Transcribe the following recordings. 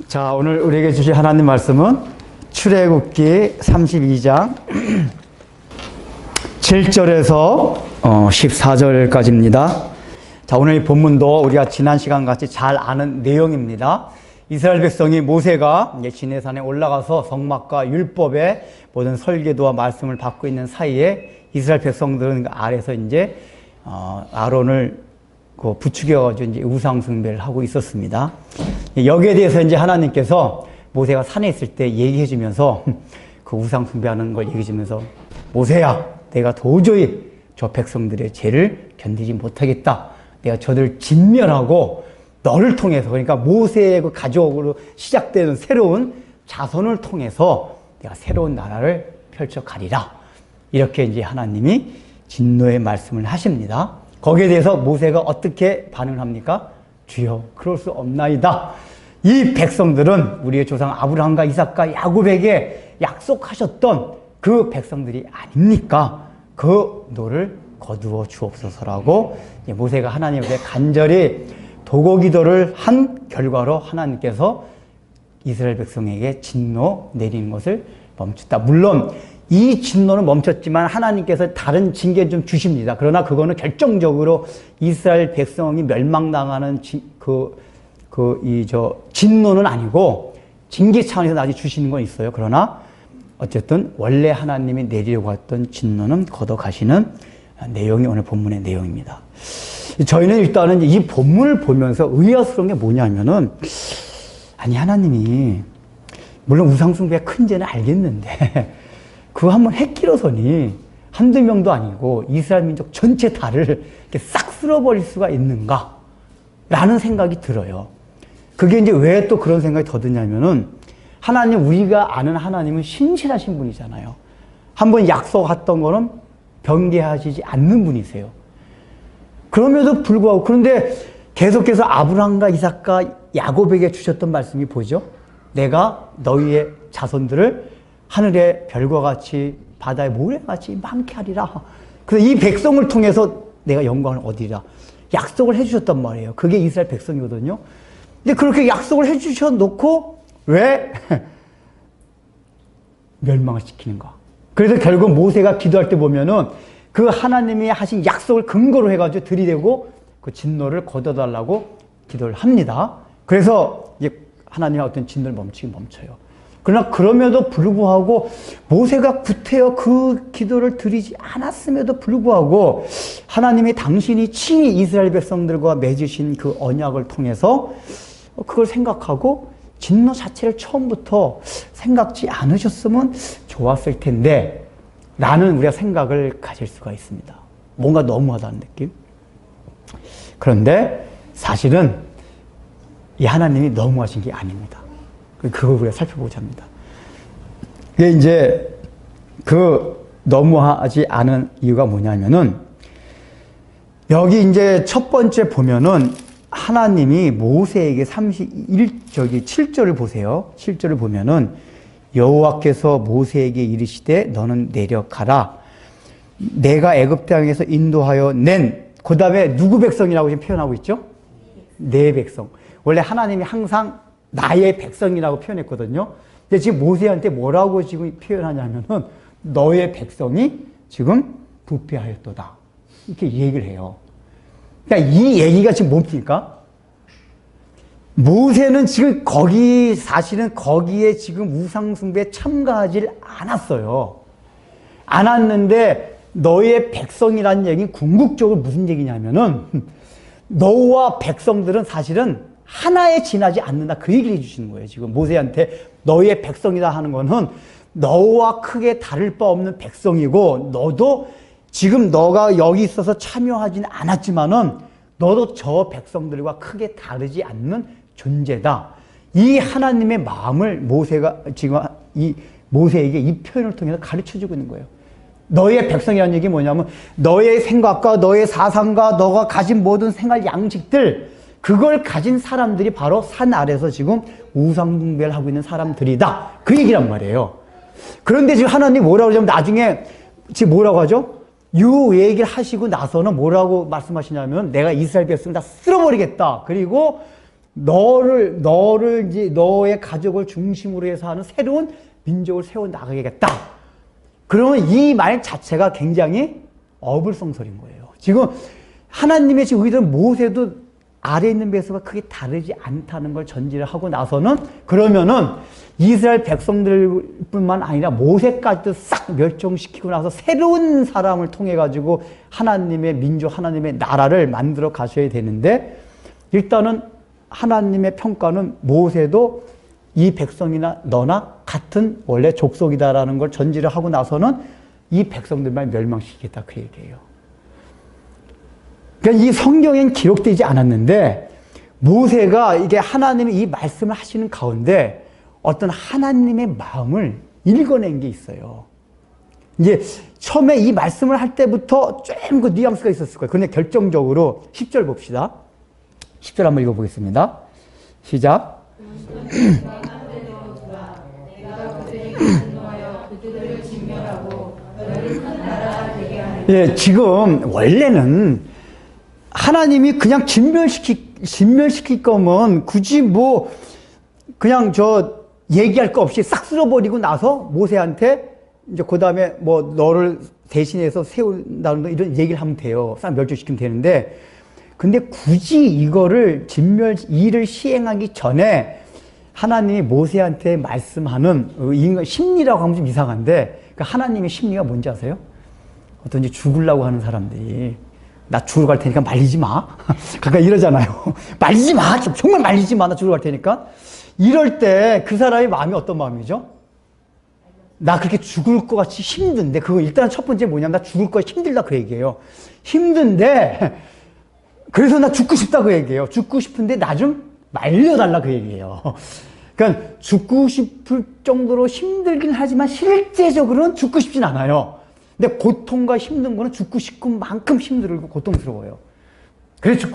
자, 오늘 우리에게 주실 하나님 말씀은 출애굽기 32장 7절에서 14절까지입니다. 자, 오늘 이 본문도 우리가 지난 시간 같이 잘 아는 내용입니다. 이스라엘 백성이 모세가 시내산에 올라가서 성막과 율법의 모든 설계도와 말씀을 받고 있는 사이에 이스라엘 백성들은 그 아래서 이제 아론을 부추겨가지고 이제 우상 숭배를 하고 있었습니다. 여기에 대해서 이제 하나님께서 모세가 산에 있을 때 얘기해주면서 그 우상 숭배하는 걸 얘기해주면서 모세야, 내가 도저히 저 백성들의 죄를 견디지 못하겠다. 내가 저들을 진멸하고 너를 통해서, 그러니까 모세의 그 가족으로 시작되는 새로운 자손을 통해서 내가 새로운 나라를 펼쳐 가리라. 이렇게 이제 하나님이 진노의 말씀을 하십니다. 거기에 대해서 모세가 어떻게 반응을 합니까? 주여, 그럴 수 없나이다. 이 백성들은 우리의 조상 아브라함과 이삭과 야곱에게 약속하셨던 그 백성들이 아닙니까? 그 노를 거두어 주옵소서라고 모세가 하나님께 간절히 도고 기도를 한 결과로 하나님께서 이스라엘 백성에게 진노 내리는 것을 멈췄다. 물론 이 진노는 멈췄지만 하나님께서 다른 징계를 좀 주십니다. 그러나 그거는 결정적으로 이스라엘 백성이 멸망당하는 진노는 아니고 징계 차원에서 아직 주시는 건 있어요. 그러나 어쨌든 원래 하나님이 내리려고 했던 진노는 걷어가시는 내용이 오늘 본문의 내용입니다. 저희는 일단은 이 본문을 보면서 의아스러운 게 뭐냐면은, 아니, 하나님이 물론 우상숭배가 큰 죄는 알겠는데 그거 한번 해끼러서니 한두 명도 아니고 이스라엘 민족 전체 다를 이렇게 싹 쓸어버릴 수가 있는가? 라는 생각이 들어요. 그게 이제 왜 또 그런 생각이 더 드냐면은, 하나님, 우리가 아는 하나님은 신실하신 분이잖아요. 한번 약속했던 거는 변개하시지 않는 분이세요. 그럼에도 불구하고, 그런데 계속해서 아브라함과 이삭과 야곱에게 주셨던 말씀이 뭐죠? 내가 너희의 자손들을 하늘의 별과 같이 바다의 모래같이 많게 하리라. 그래서 이 백성을 통해서 내가 영광을 얻으리라. 약속을 해주셨단 말이에요. 그게 이스라엘 백성이거든요. 근데 그렇게 약속을 해주셔 놓고 왜 멸망을 시키는가? 그래서 결국 모세가 기도할 때 보면은 그 하나님이 하신 약속을 근거로 해가지고 들이대고 그 진노를 걷어달라고 기도를 합니다. 그래서 이제 하나님의 어떤 진노를 멈춰요. 그러나 그럼에도 불구하고 모세가 구태여 그 기도를 드리지 않았음에도 불구하고 하나님이 당신이 친히 이스라엘 백성들과 맺으신 그 언약을 통해서 그걸 생각하고 진노 자체를 처음부터 생각지 않으셨으면 좋았을 텐데 라는 우리가 생각을 가질 수가 있습니다. 뭔가 너무하다는 느낌? 그런데 사실은 이 하나님이 너무하신 게 아닙니다. 그걸 우리가 살펴보자 합니다. 이게 이제 너무하지 않은 이유가 뭐냐면은, 여기 이제 첫 번째 보면은 하나님이 모세에게 7절을 보세요. 7절을 보면은 여호와께서 모세에게 이르시되 너는 내려가라. 내가 애굽 땅에서 인도하여 낸, 그 다음에 누구 백성이라고 지금 표현하고 있죠? 내 백성. 원래 하나님이 항상 나의 백성이라고 표현했거든요. 근데 지금 모세한테 뭐라고 지금 표현하냐면은 너의 백성이 지금 부패하였도다. 이렇게 얘기를 해요. 그러니까 이 얘기가 지금 뭡니까? 모세는 지금 사실은 거기에 지금 우상숭배에 참가하지 않았어요. 않았는데 너의 백성이라는 얘기는 궁극적으로 무슨 얘기냐면은 너와 백성들은 사실은 하나에 지나지 않는다. 그 얘기를 해주시는 거예요. 지금 모세한테 너의 백성이다 하는 거는 너와 크게 다를 바 없는 백성이고, 너도 지금 너가 여기 있어서 참여하지는 않았지만은 너도 저 백성들과 크게 다르지 않는 존재다. 이 하나님의 마음을 모세가 지금 모세에게 이 표현을 통해서 가르쳐 주고 있는 거예요. 너의 백성이라는 얘기 뭐냐면 너의 생각과 너의 사상과 너가 가진 모든 생활 양식들, 그걸 가진 사람들이 바로 산 아래서 지금 우상숭배를 하고 있는 사람들이다. 그 얘기란 말이에요. 그런데 지금 하나님이 뭐라고 하냐면 나중에 지금 뭐라고 하죠? 이 얘기를 하시고 나서는 뭐라고 말씀하시냐면 내가 이스라엘 백성을 다 쓸어버리겠다. 그리고 너를 이제 너의 가족을 중심으로 해서 하는 새로운 민족을 세워 나가야겠다. 그러면 이 말 자체가 굉장히 어불성설인 거예요. 지금 하나님의 지금 의도는 모세도 아래 있는 백성과 크게 다르지 않다는 걸 전제를 하고 나서는 그러면은 이스라엘 백성들뿐만 아니라 모세까지도 싹 멸종시키고 나서 새로운 사람을 통해 가지고 하나님의 민족, 하나님의 나라를 만들어 가셔야 되는데 일단은 하나님의 평가는 모세도 이 백성이나 너나 같은 원래 족속이다라는 걸 전제를 하고 나서는 이 백성들만 멸망시키겠다 그 얘기예요. 그러니까 이 성경엔 기록되지 않았는데 모세가 이게 하나님이 이 말씀을 하시는 가운데 어떤 하나님의 마음을 읽어낸 게 있어요. 이제 처음에 이 말씀을 할 때부터 좀 그 뉘앙스가 있었을 거예요. 그런데 결정적으로 10절 봅시다. 10절 한번 읽어보겠습니다. 시작. 예, 지금 원래는 하나님이 그냥 진멸시킬 거면 굳이 뭐 그냥 얘기할 거 없이 싹 쓸어버리고 나서 모세한테 이제 그 다음에 뭐 너를 대신해서 세운다는 이런 얘기를 하면 돼요. 싹 멸종시키면 되는데 근데 굳이 이거를 일을 시행하기 전에 하나님이 모세한테 말씀하는 인간 심리라고 하면 좀 이상한데 그 하나님의 심리가 뭔지 아세요? 어떤지 죽으려고 하는 사람들이 나 죽으러 갈 테니까 말리지 마. 그러니까 이러잖아요. 말리지 마. 정말 말리지 마. 나 죽으러 갈 테니까. 이럴 때 그 사람의 마음이 어떤 마음이죠? 나 그렇게 죽을 것 같이 힘든데 그거 일단 첫 번째 뭐냐면 나 죽을 거 힘들다 그 얘기예요. 힘든데 그래서 나 죽고 싶다 그 얘기예요. 죽고 싶은데 나 좀 말려달라 그 얘기예요. 그러니까 죽고 싶을 정도로 힘들긴 하지만 실제적으로는 죽고 싶진 않아요. 근데 고통과 힘든 거는 죽고 싶은 만큼 힘들고 고통스러워요. 그래서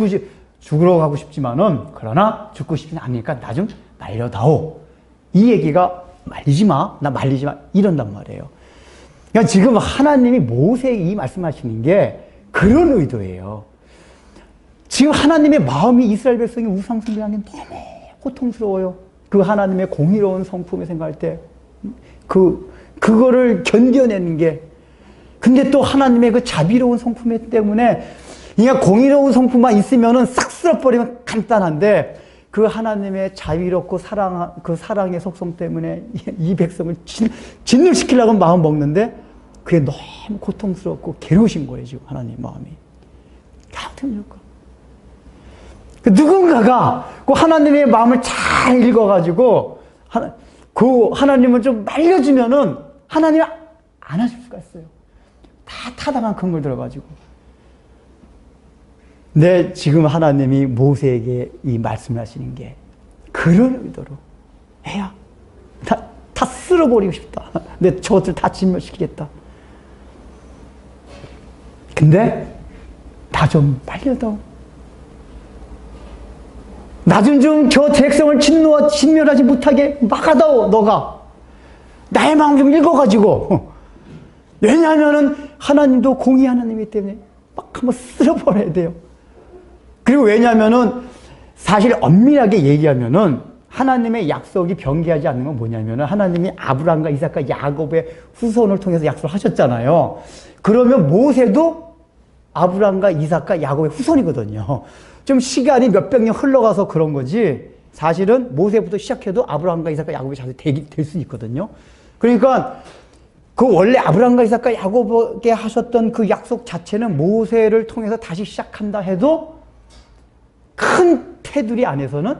죽으러 가고 싶지만은 그러나 죽고 싶진 않으니까 나 좀 말려다오. 이 얘기가 말리지 마. 나 말리지 마. 이런단 말이에요. 그러니까 지금 하나님이 모세에게 이 말씀하시는 게 그런 의도예요. 지금 하나님의 마음이 이스라엘 백성이 우상 숭배하는 게 너무 고통스러워요. 그 하나님의 공의로운 성품을 생각할 때 그거를 견뎌내는 게 근데 또 하나님의 그 자비로운 성품 때문에 그러니까 공의로운 성품만 있으면은 싹 쓸어버리면 간단한데 그 하나님의 자비롭고 그 사랑의 속성 때문에 이 백성을 진멸시키려고 마음 먹는데 그게 너무 고통스럽고 괴로우신 거예요 지금 하나님 마음이. 누군가가 그 하나님의 마음을 잘 읽어가지고 그 하나님을 좀 말려주면은 하나님이 안 하실 수가 있어요. 다 타당한 근거를 들어가지고. 근데 지금 하나님이 모세에게 이 말씀을 하시는 게 그런 의도로 해야 다 쓸어버리고 싶다. 근데 저것들 다 진멸시키겠다. 근데 나 좀 말려다오. 나 좀 저 백성을 진멸하지 못하게 막아다오. 너가 나의 마음 좀 읽어가지고. 왜냐하면은 하나님도 공의 하나님이기 때문에 막 한번 쓸어버려야 돼요. 그리고 왜냐하면은 사실 엄밀하게 얘기하면은 하나님의 약속이 변개하지 않는 건 뭐냐면은 하나님이 아브라함과 이삭과 야곱의 후손을 통해서 약속을 하셨잖아요. 그러면 모세도 아브라함과 이삭과 야곱의 후손이거든요. 좀 시간이 몇백 년 흘러가서 그런 거지 사실은 모세부터 시작해도 아브라함과 이삭과 야곱의 자손이 될 수 있거든요. 그러니까 그 원래 아브라함과 이삭과 야곱에게 하셨던 그 약속 자체는 모세를 통해서 다시 시작한다 해도 큰 테두리 안에서는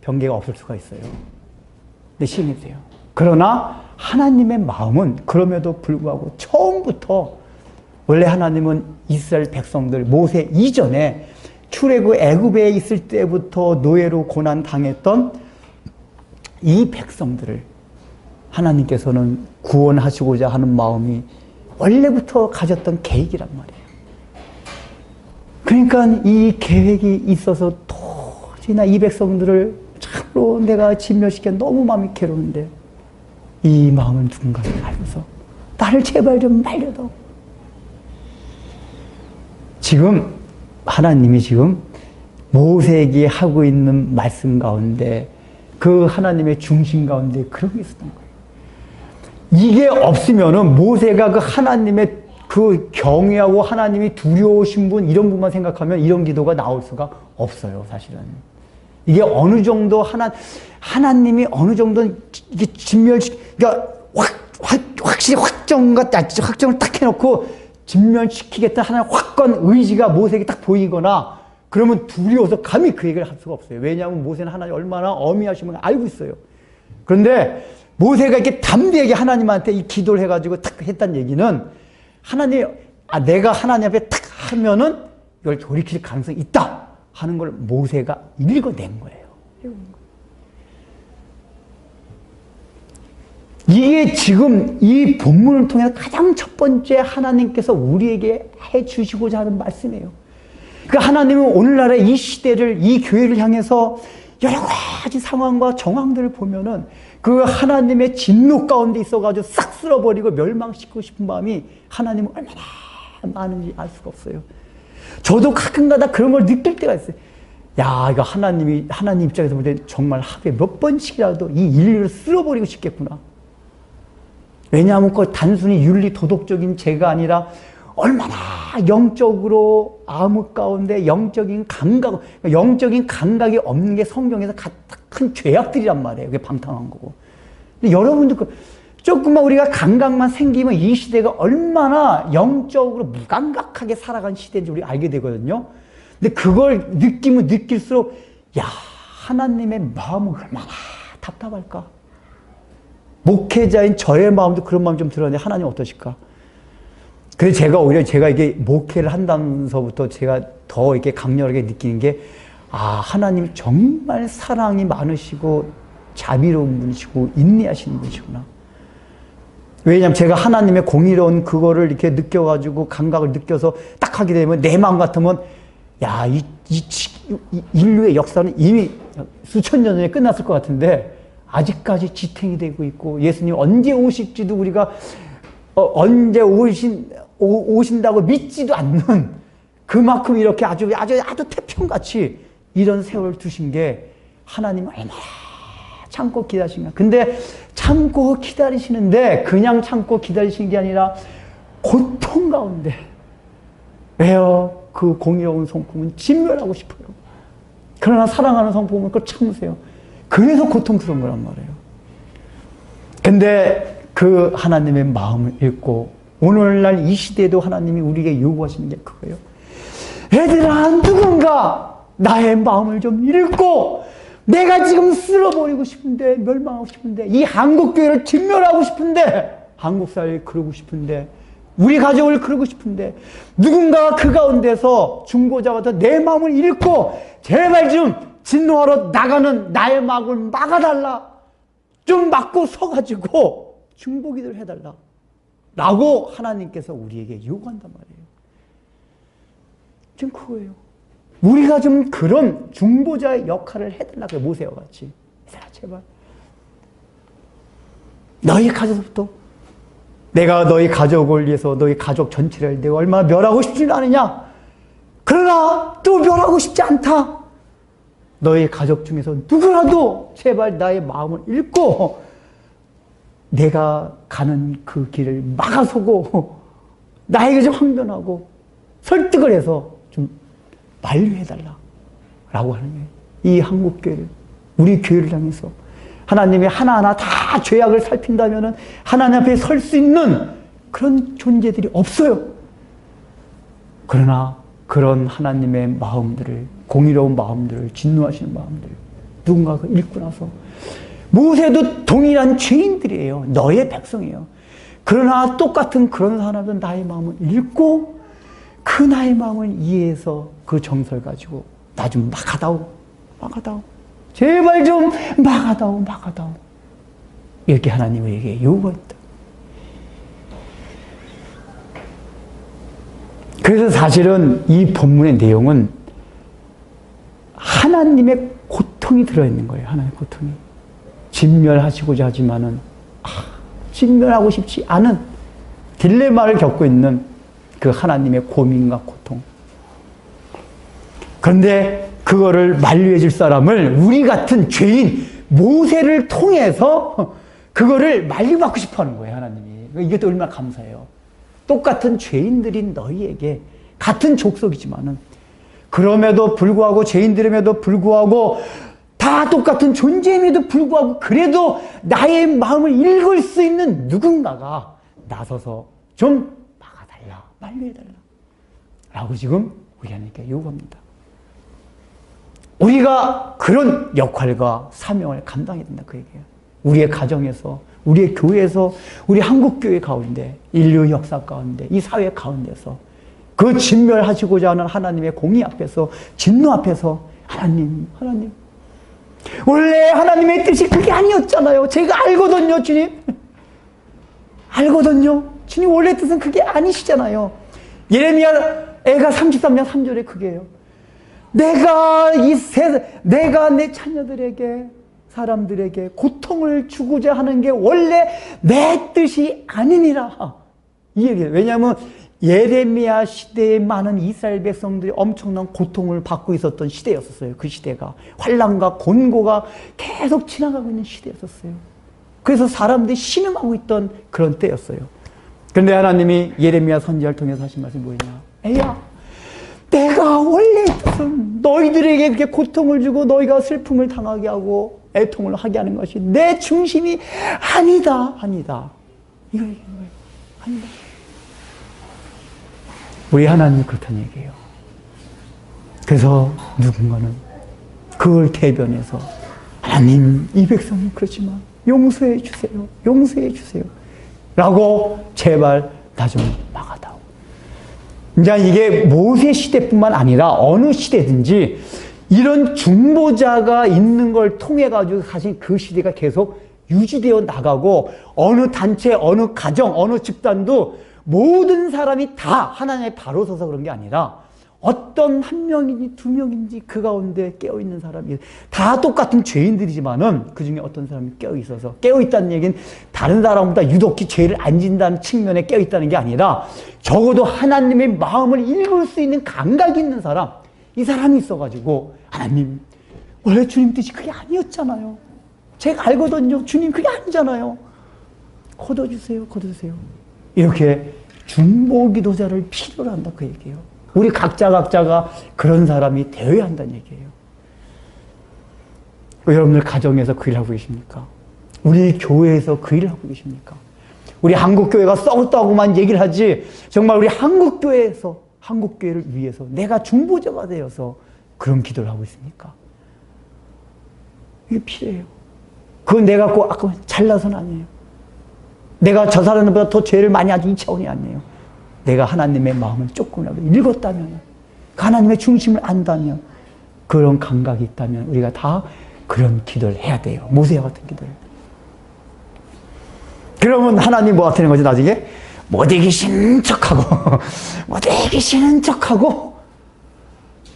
변개가 없을 수가 있어요. 근데 시행이 돼요. 그러나 하나님의 마음은 그럼에도 불구하고 처음부터 원래 하나님은 이스라엘 백성들 모세 이전에 출애굽 애굽에 있을 때부터 노예로 고난 당했던 이 백성들을 하나님께서는 구원하시고자 하는 마음이 원래부터 가졌던 계획이란 말이에요. 그러니까 이 계획이 있어서 도저히나 이 백성들을 참으로 내가 진멸시켜 너무 마음이 괴로운데 이 마음은 누군가 알면서 나를 제발 좀 말려다오. 지금 하나님이 지금 모세에게 하고 있는 말씀 가운데 그 하나님의 중심 가운데 그런 게 있었던 거예요. 이게 없으면은 모세가 그 하나님의 그 경외하고 하나님이 두려우신 분 이런 분만 생각하면 이런 기도가 나올 수가 없어요, 사실은. 이게 어느 정도 하나님이 어느 정도 이게 그러니까 확실히 확정을 딱 해놓고 진멸시키겠다 하는 확고한 의지가 모세에게 딱 보이거나 그러면 두려워서 감히 그 얘기를 할 수가 없어요. 왜냐하면 모세는 하나님 얼마나 어미하신 걸 알고 있어요. 그런데 모세가 이렇게 담대하게 하나님한테 이 기도를 해가지고 탁 했단 얘기는 하나님, 내가 하나님 앞에 탁 하면은 이걸 돌이킬 가능성이 있다 하는 걸 모세가 읽어낸 거예요. 이게 지금 이 본문을 통해서 가장 첫 번째 하나님께서 우리에게 해 주시고자 하는 말씀이에요. 그러니까 하나님은 오늘날의 이 시대를, 이 교회를 향해서 여러 가지 상황과 정황들을 보면은 그 하나님의 진노 가운데 있어가지고 싹 쓸어버리고 멸망시키고 싶은 마음이 하나님은 얼마나 많은지 알 수가 없어요. 저도 가끔가다 그런 걸 느낄 때가 있어요. 야, 이거 하나님 입장에서 볼 때 정말 하루에 몇 번씩이라도 이 인류를 쓸어버리고 싶겠구나. 왜냐하면 그 단순히 윤리 도덕적인 죄가 아니라 얼마나 영적으로 암흑 가운데 영적인 감각이 없는 게 성경에서 큰 죄악들이란 말이에요. 그게 방탕한 거고. 근데 여러분들 조금만 우리가 감각만 생기면 이 시대가 얼마나 영적으로 무감각하게 살아간 시대인지 우리가 알게 되거든요. 근데 그걸 느끼면 느낄수록 야, 하나님의 마음은 얼마나 답답할까? 목회자인 저의 마음도 그런 마음이 좀 들었는데 하나님 어떠실까? 그래서 제가 이게 목회를 한다면서부터 제가 더 이렇게 강렬하게 느끼는 게 하나님 정말 사랑이 많으시고 자비로운 분이시고 인내하시는 분이시구나. 왜냐하면 제가 하나님의 공의로운 그거를 이렇게 느껴가지고 감각을 느껴서 딱 하게 되면 내 마음 같으면 야, 이 인류의 역사는 이미 수천 년 전에 끝났을 것 같은데 아직까지 지탱이 되고 있고 예수님 언제 오실지도 우리가 언제 오신다고 믿지도 않는 그만큼 이렇게 아주 태평같이 이런 세월을 두신 게 하나님 얼마나 참고 기다리신가. 근데 참고 기다리시는데 그냥 참고 기다리시는 게 아니라 고통 가운데 왜요? 그 공의로운 성품은 진멸하고 싶어요. 그러나 사랑하는 성품은 그걸 참으세요. 그래서 고통스러운 거란 말이에요. 근데 그 하나님의 마음을 읽고 오늘날 이 시대에도 하나님이 우리에게 요구하시는 게 그거예요. 얘들아, 누군가 나의 마음을 좀 읽고 내가 지금 쓸어버리고 싶은데 멸망하고 싶은데 이 한국교회를 진멸하고 싶은데 한국사회를 그러고 싶은데 우리 가족을 그러고 싶은데 누군가가 그 가운데서 중보자가 더 내 마음을 읽고 제발 좀 진노하러 나가는 나의 마음을 막아달라. 좀 막고 서가지고 중보기도를 해달라. 라고 하나님께서 우리에게 요구한단 말이에요. 지금 그거예요. 우리가 좀 그런 중보자의 역할을 해달라고 모세와 같이. 제발. 너희 가족부터 내가 너희 가족을 위해서 너희 가족 전체를 내가 얼마나 멸하고 싶지는 않으냐. 그러나 또 멸하고 싶지 않다. 너희 가족 중에서 누구라도 제발 나의 마음을 읽고 내가 가는 그 길을 막아서고 나에게 좀 항변하고 설득을 해서 좀 만류해달라 라고 하는 거예요. 이 한국교회를, 우리 교회를 향해서 하나님이 하나하나 다 죄악을 살핀다면 하나님 앞에 설 수 있는 그런 존재들이 없어요. 그러나 그런 하나님의 마음들을, 공의로운 마음들을, 진노하시는 마음들을 누군가가 읽고 나서 모세도 동일한 죄인들이에요. 너의 백성이에요. 그러나 똑같은 그런 사람들은 나의 마음을 읽고 그 나의 마음을 이해해서 그 정서를 가지고 나 좀 막아다오. 제발 좀 막아다오. 이렇게 하나님에게 요구했다. 그래서 사실은 이 본문의 내용은 하나님의 고통이 들어있는 거예요. 하나님의 고통이. 진멸하시고자 하지만은 진멸하고 싶지 않은 딜레마를 겪고 있는 그 하나님의 고민과 고통. 그런데 그거를 만류해 줄 사람을 우리 같은 죄인 모세를 통해서 그거를 만류받고 싶어 하는 거예요, 하나님이. 이게 또 얼마나 감사해요. 똑같은 죄인들인 너희에게 같은 족속이지만은 그럼에도 불구하고 죄인들임에도 불구하고 다 똑같은 존재임에도 불구하고 그래도 나의 마음을 읽을 수 있는 누군가가 나서서 좀 막아달라, 만류해달라 라고 지금 우리 하나님께 요구합니다. 우리가 그런 역할과 사명을 감당해야 된다 그 얘기예요. 우리의 가정에서, 우리의 교회에서, 우리 한국교회 가운데, 인류 역사 가운데, 이 사회 가운데서 그 진멸하시고자 하는 하나님의 공의 앞에서, 진노 앞에서 하나님 원래 하나님의 뜻이 그게 아니었잖아요. 제가 알거든요, 주님. 알거든요. 주님 원래 뜻은 그게 아니시잖아요. 예레미야 애가 33장 3절에 그게요. 내가 내 자녀들에게, 사람들에게 고통을 주고자 하는 게 원래 내 뜻이 아니니라. 이 얘기예요. 왜냐하면 예레미야 시대에 많은 이스라엘 백성들이 엄청난 고통을 받고 있었던 시대였었어요. 그 시대가 환난과 곤고가 계속 지나가고 있는 시대였었어요. 그래서 사람들이 신음하고 있던 그런 때였어요. 그런데 하나님이 예레미야 선지자를 통해서 하신 말씀이 뭐냐? 애야, 내가 원래 뜻은 너희들에게 그렇게 고통을 주고 너희가 슬픔을 당하게 하고 애통을 하게 하는 것이 내 중심이 아니다. 이거 얘기하는 거예요. 아니다. 우리 하나님이 그렇다는 얘기예요. 그래서 누군가는 그걸 대변해서 하나님, 이 백성은 그렇지만 용서해 주세요 라고 제발 나 좀 막아다오. 이제 이게 모세 시대뿐만 아니라 어느 시대든지 이런 중보자가 있는 걸 통해 가지고 사실 그 시대가 계속 유지되어 나가고 어느 단체, 어느 가정, 어느 집단도 모든 사람이 다 하나님의 바로 서서 그런 게 아니라 어떤 한 명인지 두 명인지 그 가운데 깨어있는 사람이 다 똑같은 죄인들이지만은 그 중에 어떤 사람이 깨어있어서, 깨어있다는 얘기는 다른 사람보다 유독히 죄를 안 진다는 측면에 깨어있다는 게 아니라 적어도 하나님의 마음을 읽을 수 있는 감각이 있는 사람, 이 사람이 있어가지고 하나님 원래 주님 뜻이 그게 아니었잖아요. 제가 알거든요. 주님 그게 아니잖아요. 걷어주세요. 이렇게 중보기도자를 필요로 한다 그 얘기예요. 우리 각자가 그런 사람이 되어야 한다는 얘기예요. 여러분들 가정에서 그 일을 하고 계십니까? 우리 교회에서 그 일을 하고 계십니까? 우리 한국교회가 썩었다고만 얘기를 하지 정말 우리 한국교회에서, 한국교회를 위해서 내가 중보자가 되어서 그런 기도를 하고 있습니까? 이게 필요해요. 그건 내가 꼭 아까 잘나서는 아니에요. 내가 저 사람보다 더 죄를 많이 하지 이 차원이 아니에요. 내가 하나님의 마음을 조금이라도 읽었다면, 하나님의 중심을 안다면, 그런 감각이 있다면 우리가 다 그런 기도를 해야 돼요. 모세와 같은 기도를. 그러면 하나님 뭐가 되는 거죠? 나중에 못 이기시는 척하고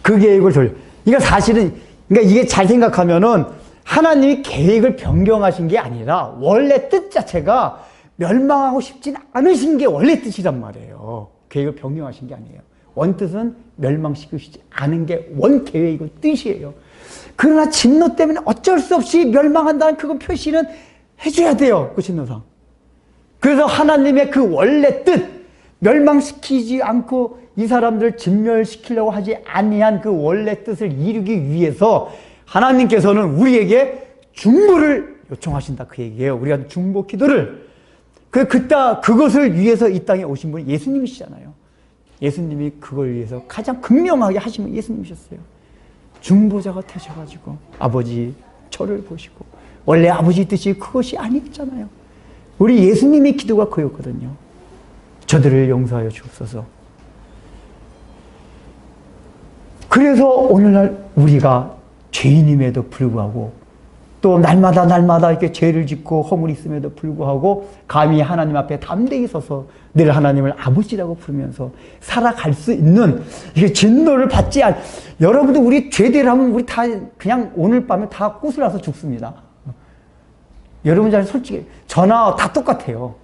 그 계획을 돌려. 그러니까 사실은 이게 잘 생각하면은 하나님이 계획을 변경하신 게 아니라 원래 뜻 자체가 멸망하고 싶진 않으신 게 원래 뜻이란 말이에요. 계획을 변경하신 게 아니에요. 원뜻은 멸망시키고 싶지 않은 게 원계획이고 뜻이에요. 그러나 진노 때문에 어쩔 수 없이 멸망한다는 그건 표시는 해줘야 돼요. 그 진노상. 그래서 하나님의 그 원래 뜻, 멸망시키지 않고 이 사람들을 진멸시키려고 하지 아니한 그 원래 뜻을 이루기 위해서 하나님께서는 우리에게 중보를 요청하신다 그 얘기예요. 우리가 중보 기도를. 그것을 위해서 이 땅에 오신 분이 예수님이시잖아요. 예수님이 그걸 위해서 가장 극명하게 하신 분이 예수님이셨어요. 중보자가 되셔가지고 아버지 저를 보시고 원래 아버지 뜻이 그것이 아니었잖아요. 우리 예수님의 기도가 그였거든요. 저들을 용서하여 주옵소서. 그래서 오늘날 우리가 죄인임에도 불구하고 또 날마다 이렇게 죄를 짓고 허물이 있음에도 불구하고 감히 하나님 앞에 담대히 서서 늘 하나님을 아버지라고 부르면서 살아갈 수 있는 이게 진노를 받지 않. 여러분도 우리 죄대로 하면 우리 다 그냥 오늘 밤에 다 꼬슬라서 죽습니다. 여러분 잘 솔직히 저나 다 똑같아요.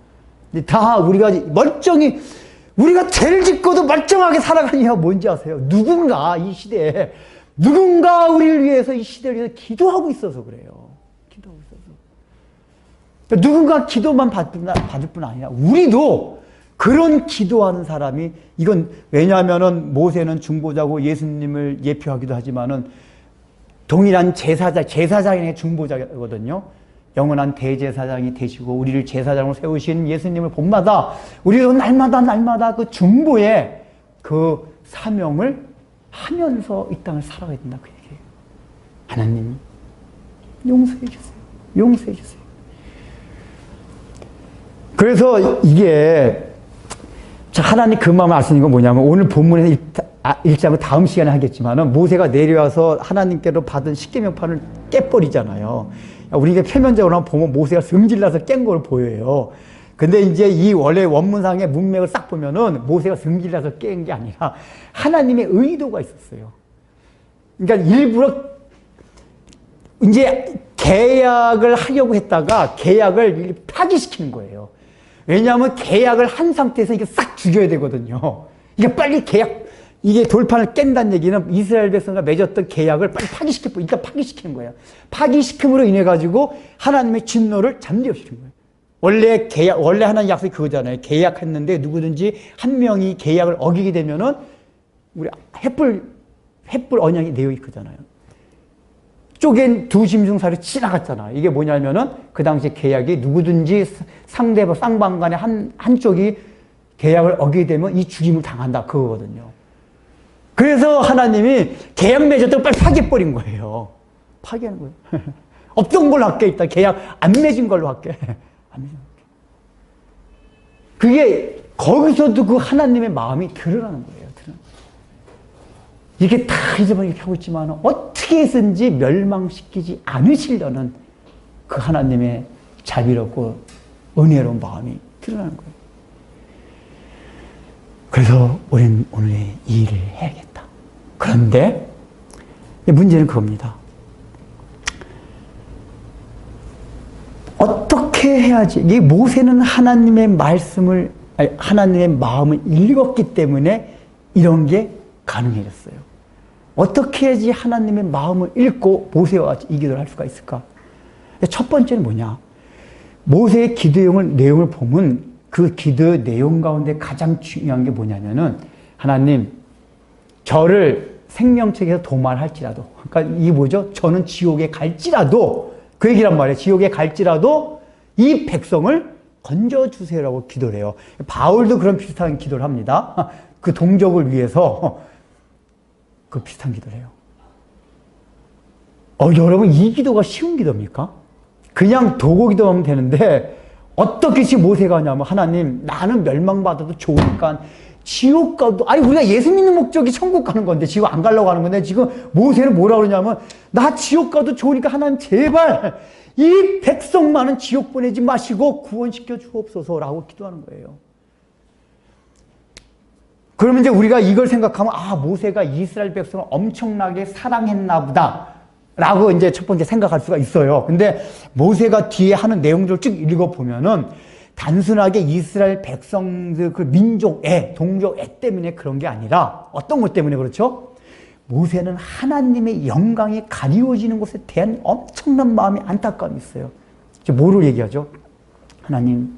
다 우리가 멀쩡히 우리가 죄를 짓고도 멀쩡하게 살아가는 이유가 뭔지 아세요? 누군가 이 시대에 누군가 우리를 위해서 이 시대를 위해서 기도하고 있어서 그래요. 기도하고 있어서. 그러니까 누군가 기도만 받을 뿐 아니라 우리도 그런 기도하는 사람이, 이건 왜냐하면은 모세는 중보자고 예수님을 예표하기도 하지만은 동일한 제사장의 중보자거든요. 영원한 대제사장이 되시고 우리를 제사장으로 세우신 예수님을 본마다 우리도 날마다 그 중보의 그 사명을 하면서 이 땅을 살아가야 된다, 그 얘기예요. 하나님 용서해 주세요. 용서해 주세요. 그래서 이게 하나님 그 마음을 알 수 있는 건 뭐냐면, 오늘 본문에서 읽자면 다음 시간에 하겠지만은 모세가 내려와서 하나님께로 받은 십계명판을 깨버리잖아요. 우리가 표면적으로 보면 모세가 승질나서 깬 걸 보여요. 근데 이제 이 원래 원문상의 문맥을 싹 보면은 모세가 승질나서 깬 게 아니라 하나님의 의도가 있었어요. 그러니까 일부러 이제 계약을 하려고 했다가 계약을 파기시키는 거예요. 왜냐하면 계약을 한 상태에서 이게 싹 죽여야 되거든요. 이게 빨리 이게 돌판을 깬다는 얘기는 이스라엘 백성과 맺었던 계약을 빨리 일단 파기시키는 거예요. 파기시킴으로 인해 가지고 하나님의 진노를 잠재우시는 거예요. 원래 하나님 약속이 그거잖아요. 계약했는데 누구든지 한 명이 계약을 어기게 되면은 우리 횃불 언약이 내어 있거든요. 쪼갠 두 짐승살이 지나갔잖아요. 이게 뭐냐면은 그 당시 계약이 누구든지 상대방 쌍방간에 한쪽이 계약을 어기게 되면 이 죽임을 당한다, 그거거든요. 그래서 하나님이 계약 맺었다고 빨리 파기해버린 거예요. 파기하는 거예요. 없던 걸로 할게. 일단 계약 안 맺은 걸로 할게. 안 맺은 걸로. 그게 거기서도 그 하나님의 마음이 드러나는 거예요. 이게 다 잊어버리고 이렇게 하고 있지만 어떻게 해서든지 멸망시키지 않으시려는 그 하나님의 자비롭고 은혜로운 마음이 드러나는 거예요. 그래서 우리는 오늘 이 일을 해야겠다. 그런데 문제는 그겁니다. 어떻게 해야지? 이 모세는 하나님의 마음을 읽었기 때문에 이런 게 가능해졌어요. 어떻게 해야지 하나님의 마음을 읽고 모세와 같이 이 기도를 할 수가 있을까? 첫 번째는 뭐냐? 모세의 기도 내용을 보면 그 기도의 내용 가운데 가장 중요한 게 뭐냐면은, 하나님, 저를 생명책에서 도말할지라도, 그러니까 이게 뭐죠? 저는 지옥에 갈지라도, 그 얘기란 말이에요. 지옥에 갈지라도 이 백성을 건져주세요라고 기도를 해요. 바울도 그런 비슷한 기도를 합니다. 그 동족을 위해서 그 비슷한 기도를 해요. 여러분, 이 기도가 쉬운 기도입니까? 그냥 도고 기도하면 되는데 어떻게 모세가 하냐면, 하나님, 나는 멸망받아도 좋으니까 지옥 가도, 우리가 예수 믿는 목적이 천국 가는 건데, 지옥 안 가려고 하는 건데, 지금 모세는 뭐라고 그러냐면, 나 지옥 가도 좋으니까 하나님 제발 이 백성만은 지옥 보내지 마시고 구원시켜 주옵소서라고 기도하는 거예요. 그러면 이제 우리가 이걸 생각하면, 모세가 이스라엘 백성을 엄청나게 사랑했나 보다 라고 이제 첫 번째 생각할 수가 있어요. 근데 모세가 뒤에 하는 내용들을 쭉 읽어보면은 단순하게 이스라엘 백성들 그 민족애, 동족애 때문에 그런 게 아니라 어떤 것 때문에 그렇죠? 모세는 하나님의 영광이 가리워지는 것에 대한 엄청난 마음의 안타까움이 있어요. 뭐를 얘기하죠? 하나님,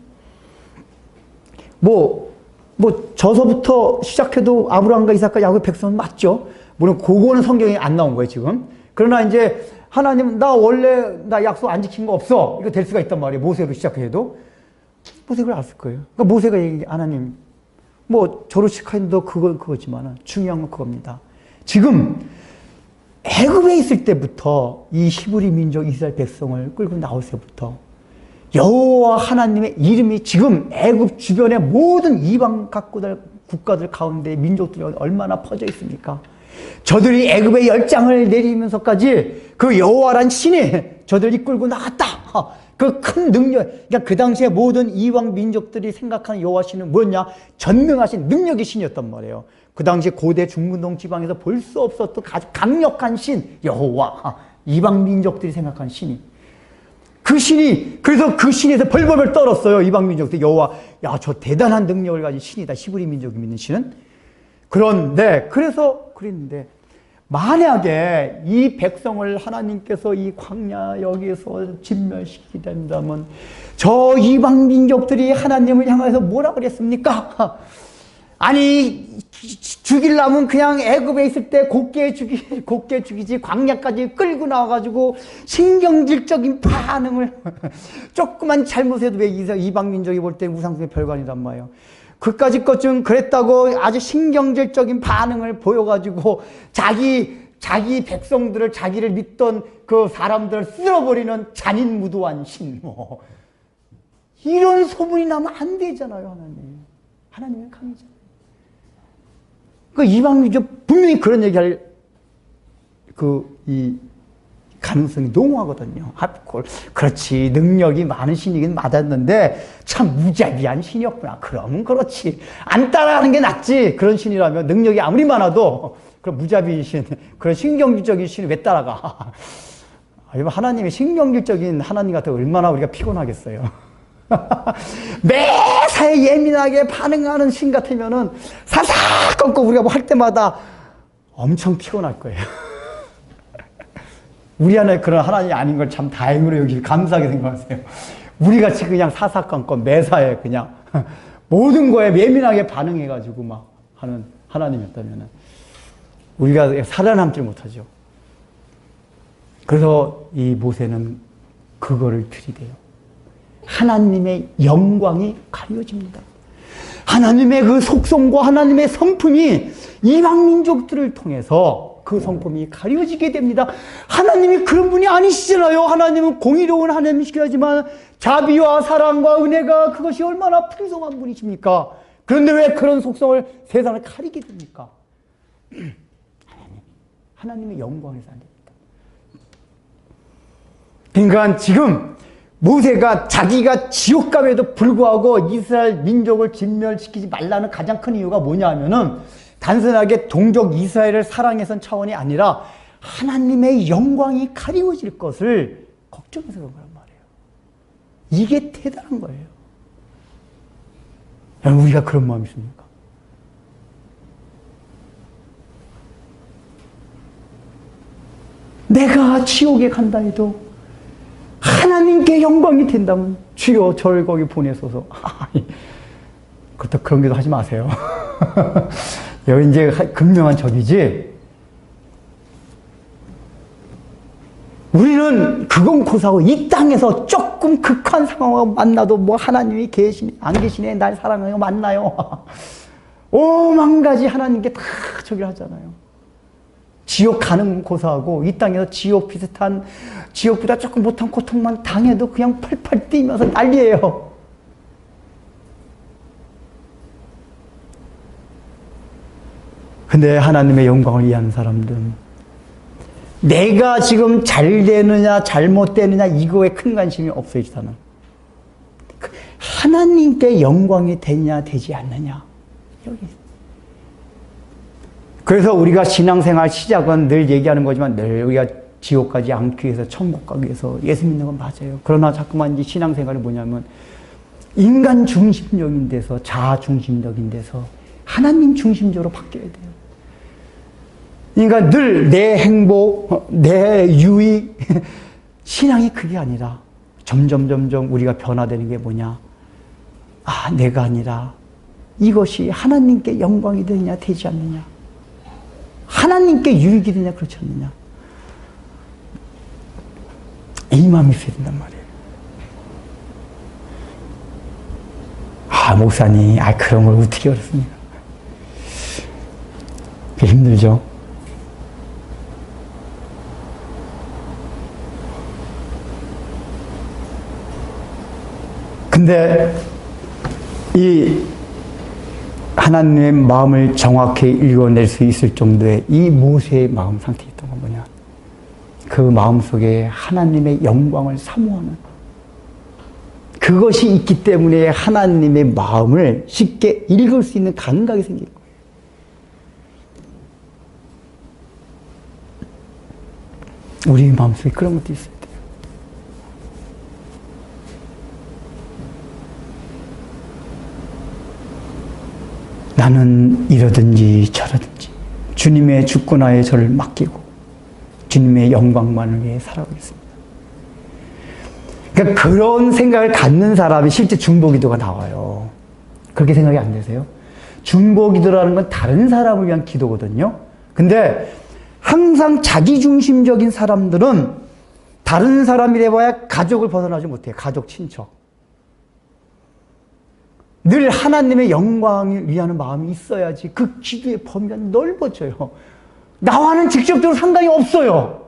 저서부터 시작해도 아브라함과 이삭과 야곱의 백성은 맞죠? 물론 그거는 성경에 안 나온 거예요, 지금. 그러나 이제 하나님, 나 약속 안 지킨 거 없어. 이거 될 수가 있단 말이에요. 모세로 시작해도. 모세가 그걸 알았을 거예요. 그러니까 모세가 얘기해, 하나님, 저로 시작해도 그거지만은 중요한 건 그겁니다. 지금 애굽에 있을 때부터 이 히브리 민족 이스라엘 백성을 끌고 나올 때부터 여호와 하나님의 이름이 지금 애굽 주변의 모든 이방 국가들 가운데 민족들이 얼마나 퍼져 있습니까? 저들이 애굽의 열장을 내리면서까지 그 여호와란 신이 저들을 이끌고 나갔다. 그 큰 능력, 그러니까 그 당시에 모든 이방 민족들이 생각하는 여호와 신은 뭐였냐? 전능하신 능력의 신이었단 말이에요. 그 당시 고대 중근동 지방에서 볼 수 없었던 아주 강력한 신 여호와, 이방 민족들이 생각하는 신이, 그 신이, 그래서 그 신에서 벌벌벌 떨었어요. 이방 민족들. 여호와, 저 대단한 능력을 가진 신이다, 히브리 민족이 믿는 신은. 그런데 그랬는데 만약에 이 백성을 하나님께서 이 광야 여기서 진멸시키게 된다면 저 이방 민족들이 하나님을 향해서 뭐라 그랬습니까? 아니 죽이려면 그냥 애굽에 있을 때 곱게 죽이지 광야까지 끌고 나와가지고 신경질적인 반응을 조그만 잘못해도 왜 이방 민족이 볼 때 우상숭배 별거 아니란 말이에요. 그까짓 것 좀 그랬다고 아주 신경질적인 반응을 보여가지고 자기 백성들을 자기를 믿던 그 사람들을 쓸어버리는 잔인무도한 신 이런 소문이 나면 안 되잖아요. 하나님의 강이잖아요. 그 이방 민족 분명히 그런 얘기할 이 가능성이 농후하거든요. 그렇지 능력이 많은 신이긴 맞았는데 참 무자비한 신이었구나. 그러면 그렇지 안 따라가는 게 낫지. 그런 신이라면 능력이 아무리 많아도 그런 무자비한 신, 그런 신경질적인 신을 왜 따라가. 하나님의 신경질적인 하나님 같아 얼마나 우리가 피곤하겠어요. 매사에 예민하게 반응하는 신 같으면은 사사건건 우리가 뭐 할 때마다 엄청 피곤할 거예요. 우리 안에 그런 하나님이 아닌 걸 참 다행으로 여기 감사하게 생각하세요. 우리같이 그냥 사사건건 매사에 그냥 모든 거에 예민하게 반응해가지고 막 하는 하나님이었다면 우리가 살아남지 못하죠. 그래서 이 모세는 그거를 들이대요. 하나님의 영광이 가려집니다. 하나님의 그 속성과 하나님의 성품이 이방 민족들을 통해서 그 성품이 가려지게 됩니다. 하나님이 그런 분이 아니시잖아요. 하나님은 공의로운 하나님이시지만 자비와 사랑과 은혜가 그것이 얼마나 풍성한 분이십니까? 그런데 왜 그런 속성을 세상을 가리게 됩니까? 하나님의 영광에서 안 됩니다. 그러니까 지금 모세가 자기가 지옥감에도 불구하고 이스라엘 민족을 진멸시키지 말라는 가장 큰 이유가 뭐냐 하면은 단순하게 동족 이스라엘을 사랑해선 차원이 아니라 하나님의 영광이 가리워질 것을 걱정해서 그런 거란 말이에요. 이게 대단한 거예요. 여러분, 우리가 그런 마음이 있습니까? 내가 지옥에 간다 해도 하나님께 영광이 된다면 주여 저를 거기 보내소서. 그렇다 그런 게도 하지 마세요. 여기 이제 극명한 적이지. 우리는 그건 고사하고 이 땅에서 조금 극한 상황을 만나도 뭐 하나님이 계시네 안 계시네 날 사랑해요 만나요. 오만 가지 하나님께 다 저기를 하잖아요. 지옥 가는 고사하고 이 땅에서 지옥 비슷한 지옥보다 조금 못한 고통만 당해도 그냥 펄펄 뛰면서 난리예요. 근데 하나님의 영광을 이해하는 사람들은 내가 지금 잘 되느냐 잘못되느냐 이거에 큰 관심이 없어요. 저는 하나님께 영광이 되냐 되지 않느냐 여기. 그래서 우리가 신앙생활 시작은 늘 얘기하는 거지만 늘 우리가 지옥 가지 않기 위해서 천국 가기 위해서 예수 믿는 건 맞아요. 그러나 자꾸만 이제 신앙생활이 뭐냐면 인간 중심적인 데서 자아 중심적인 데서 하나님 중심적으로 바뀌어야 돼요. 그러니까 늘 내 행복, 내 유익, 신앙이 그게 아니라 점점 우리가 변화되는 게 뭐냐. 아, 내가 아니라 이것이 하나님께 영광이 되느냐 되지 않느냐. 하나님께 유익이 되느냐 그렇지 않느냐. 이 마음이 있어야 된단 말이에요. 아, 목사님, 그런 걸 어떻게 어렵습니까? 힘들죠? 근데 이 하나님의 마음을 정확히 읽어낼 수 있을 정도의 이 모세의 마음 상태였던 건 뭐냐? 그 마음 속에 하나님의 영광을 사모하는 그것이 있기 때문에 하나님의 마음을 쉽게 읽을 수 있는 감각이 생긴 거예요. 우리 마음속에 그런 것도 있어요. 나는 이러든지 저러든지 주님의 주권하에 저를 맡기고 주님의 영광만을 위해 살아가겠습니다. 그러니까 그런 생각을 갖는 사람이 실제 중보기도가 나와요. 그렇게 생각이 안 되세요? 중보기도라는 건 다른 사람을 위한 기도거든요. 근데 항상 자기중심적인 사람들은 다른 사람이 돼봐야 가족을 벗어나지 못해요. 가족, 친척. 늘 하나님의 영광을 위하는 마음이 있어야지 그 기도의 범위가 넓어져요. 나와는 직접적으로 상관이 없어요.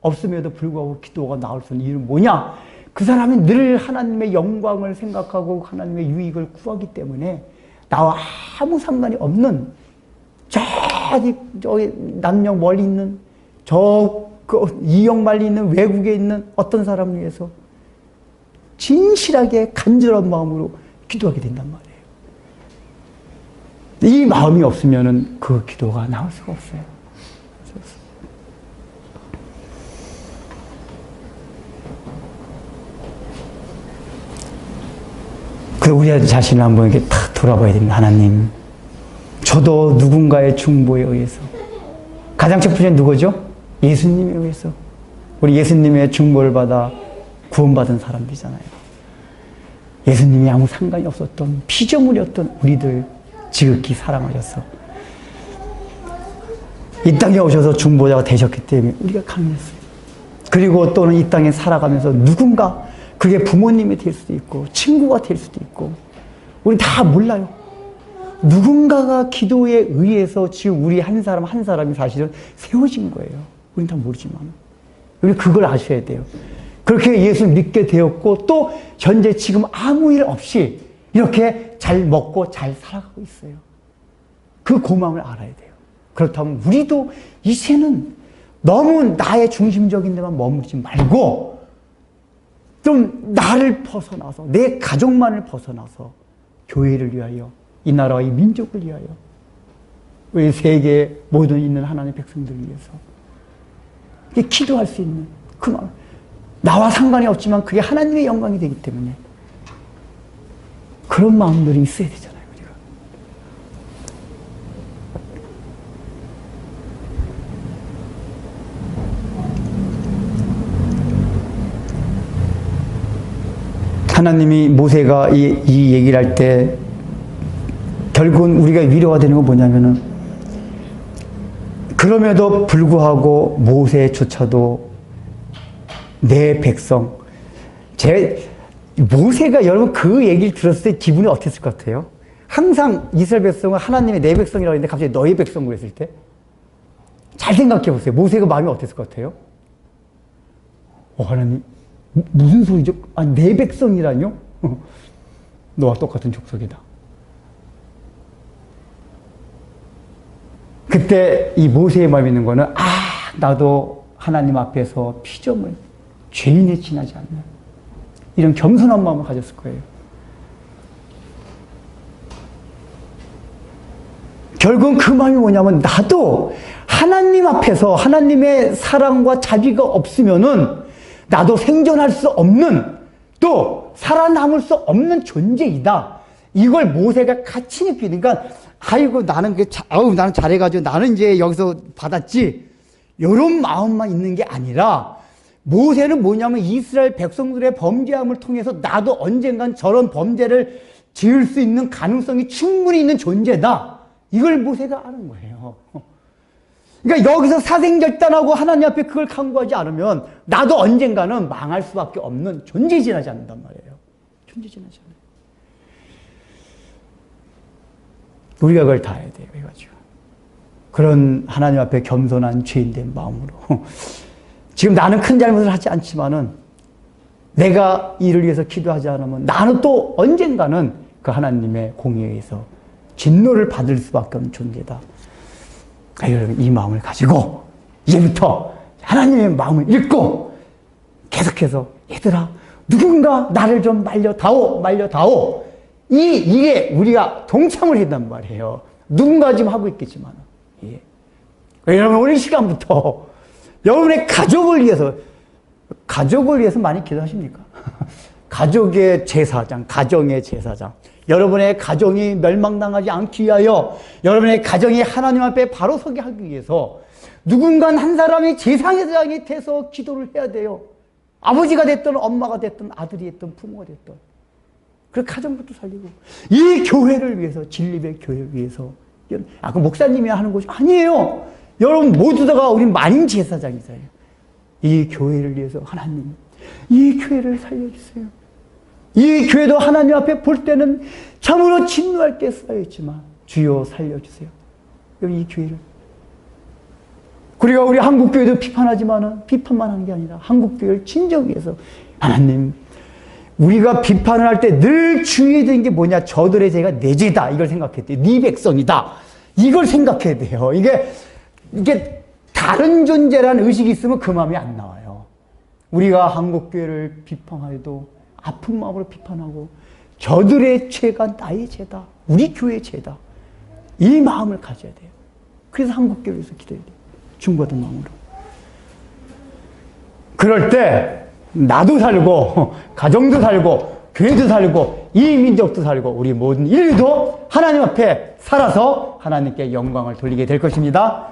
없음에도 불구하고 기도가 나올 수 있는 이유는 뭐냐? 그 사람이 늘 하나님의 영광을 생각하고 하나님의 유익을 구하기 때문에 나와 아무 상관이 없는 저기 남녘 멀리 있는 이역 멀리 있는 외국에 있는 어떤 사람을 위해서 진실하게 간절한 마음으로 기도하게 된단 말이에요. 이 마음이 없으면은 그 기도가 나올 수가 없어요. 그래서 우리 자신을 한번 이렇게 탁 돌아봐야 됩니다. 하나님, 저도 누군가의 중보에 의해서, 가장 첫 번째 누구죠? 예수님에 의해서 우리 예수님의 중보를 받아 구원받은 사람들이잖아요. 예수님이 아무 상관이 없었던 피조물이었던 우리들 지극히 사랑하셔서 이 땅에 오셔서 중보자가 되셨기 때문에 우리가 강했어요. 그리고 또는 이 땅에 살아가면서 누군가 그게 부모님이 될 수도 있고 친구가 될 수도 있고 우리 다 몰라요. 누군가가 기도에 의해서 지금 우리 한 사람 한 사람이 사실은 세워진 거예요. 우린 다 모르지만 우리 그걸 아셔야 돼요. 그렇게 예수 믿게 되었고 또 현재 지금 아무 일 없이 이렇게 잘 먹고 잘 살아가고 있어요. 그 고마움을 알아야 돼요. 그렇다면 우리도 이제는 너무 나의 중심적인 데만 머무르지 말고 좀 나를 벗어나서 내 가족만을 벗어나서 교회를 위하여 이 나라와 이 민족을 위하여 우리 세계 모든 있는 하나님의 백성들을 위해서 기도할 수 있는 그 마음. 나와 상관이 없지만 그게 하나님의 영광이 되기 때문에 그런 마음들이 있어야 되잖아요. 우리가. 하나님이 모세가 이 얘기를 할 때 결국은 우리가 위로가 되는 건 뭐냐면은 그럼에도 불구하고 모세조차도 내 백성 모세가 여러분 그 얘기를 들었을 때 기분이 어땠을 것 같아요? 항상 이스라엘 백성은 하나님의 내 백성이라고 했는데 갑자기 너의 백성으로 했을 때 잘 생각해 보세요. 모세가 마음이 어땠을 것 같아요? 하나님 무슨 소리죠? 내 백성이라뇨? 너와 똑같은 족속이다. 그때 이 모세의 마음이 있는 거는 나도 하나님 앞에서 피조물 죄인에 지나지 않는 이런 겸손한 마음을 가졌을 거예요. 결국은 그 마음이 뭐냐면 나도 하나님 앞에서 하나님의 사랑과 자비가 없으면은 나도 생존할 수 없는 또 살아남을 수 없는 존재이다. 이걸 모세가 같이 느끼는 그러니까 아이고 나는 나는 잘해가지고 나는 이제 여기서 받았지 이런 마음만 있는 게 아니라 모세는 뭐냐면 이스라엘 백성들의 범죄함을 통해서 나도 언젠간 저런 범죄를 지을 수 있는 가능성이 충분히 있는 존재다. 이걸 모세가 아는 거예요. 그러니까 여기서 사생결단하고 하나님 앞에 그걸 강구하지 않으면 나도 언젠가는 망할 수밖에 없는 존재에 지나지 않는단 말이에요. 존재에 지나지 않아요. 우리가 그걸 다 해야 돼요. 그래가지고 그런 하나님 앞에 겸손한 죄인된 마음으로 지금 나는 큰 잘못을 하지 않지만은 내가 이를 위해서 기도하지 않으면 나는 또 언젠가는 그 하나님의 공의에 의해서 진노를 받을 수밖에 없는 존재다. 여러분 이 마음을 가지고 이제부터 하나님의 마음을 읽고 계속해서 얘들아 누군가 나를 좀 말려다오 이게 우리가 동참을 했단 말이에요. 누군가 지금 하고 있겠지만 예. 여러분 오늘 시간부터 여러분의 가족을 위해서 많이 기도하십니까? 가족의 제사장, 가정의 제사장 여러분의 가정이 멸망당하지 않기 위하여, 여러분의 가정이 하나님 앞에 바로 서게 하기 위해서 누군가 한 사람이 제사장이 돼서 기도를 해야 돼요. 아버지가 됐든 엄마가 됐든 아들이 됐든 부모가 됐든. 그 가정부터 살리고, 이 교회를 위해서, 진리의 교회를 위해서. 그 목사님이 하는 것이 아니에요. 여러분 모두 다가 우리 만인 제사장이세요. 이 교회를 위해서 하나님, 이 교회를 살려주세요. 이 교회도 하나님 앞에 볼 때는 참으로 진노할 게 쌓여있지만 주여 살려주세요. 이 교회를. 그리고 우리 한국교회도 비판하지만은 비판만 하는 게 아니라 한국교회를 진정해서 하나님, 우리가 비판을 할 때 늘 주의해야 되는 게 뭐냐? 저들의 죄가 내 죄다. 이걸 생각했대요. 네 백성이다. 이걸 생각해야 돼요. 이게 다른 존재라는 의식이 있으면 그 마음이 안 나와요. 우리가 한국교회를 비판해도 아픈 마음으로 비판하고 저들의 죄가 나의 죄다. 우리 교회의 죄다. 이 마음을 가져야 돼요. 그래서 한국교회를 위해서 기도해야 돼요. 중고등 마음으로. 그럴 때 나도 살고 가정도 살고 교회도 살고 이 민족도 살고 우리 모든 인류도 하나님 앞에 살아서 하나님께 영광을 돌리게 될 것입니다.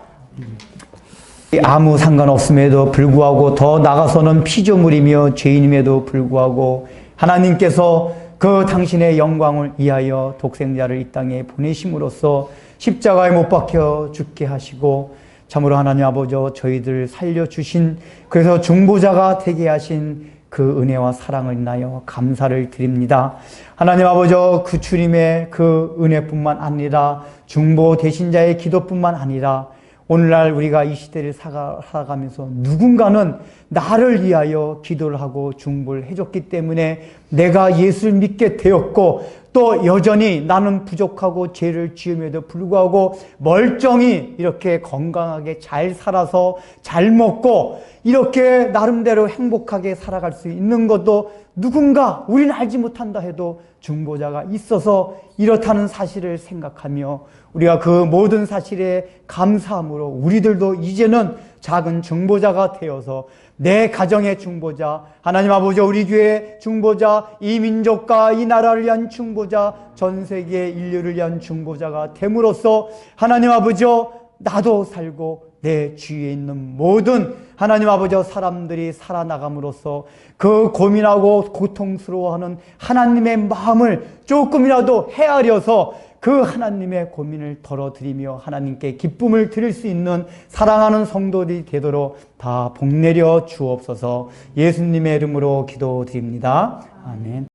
아무 상관없음에도 불구하고 더 나아가서는 피조물이며 죄인임에도 불구하고 하나님께서 그 당신의 영광을 위하여 독생자를 이 땅에 보내심으로써 십자가에 못 박혀 죽게 하시고 참으로 하나님 아버지 저희들 살려주신, 그래서 중보자가 되게 하신 그 은혜와 사랑을 인하여 감사를 드립니다. 하나님 아버지 그 주님의 그 은혜뿐만 아니라 중보 대신자의 기도뿐만 아니라 오늘날 우리가 이 시대를 살아가면서 누군가는 나를 위하여 기도를 하고 중보를 해줬기 때문에 내가 예수를 믿게 되었고, 또 여전히 나는 부족하고 죄를 지음에도 불구하고 멀쩡히 이렇게 건강하게 잘 살아서 잘 먹고 이렇게 나름대로 행복하게 살아갈 수 있는 것도 누군가 우리는 알지 못한다 해도 중보자가 있어서 이렇다는 사실을 생각하며 우리가 그 모든 사실에 감사함으로 우리들도 이제는 작은 중보자가 되어서 내 가정의 중보자, 하나님 아버지 우리 교회의 중보자, 이 민족과 이 나라를 위한 중보자, 전 세계 인류를 위한 중보자가 됨으로써 하나님 아버지 나도 살고 내 주위에 있는 모든 하나님 아버지 사람들이 살아나감으로써 그 고민하고 고통스러워하는 하나님의 마음을 조금이라도 헤아려서 그 하나님의 고민을 덜어드리며 하나님께 기쁨을 드릴 수 있는 사랑하는 성도들이 되도록 다 복내려 주옵소서. 예수님의 이름으로 기도드립니다. 아멘.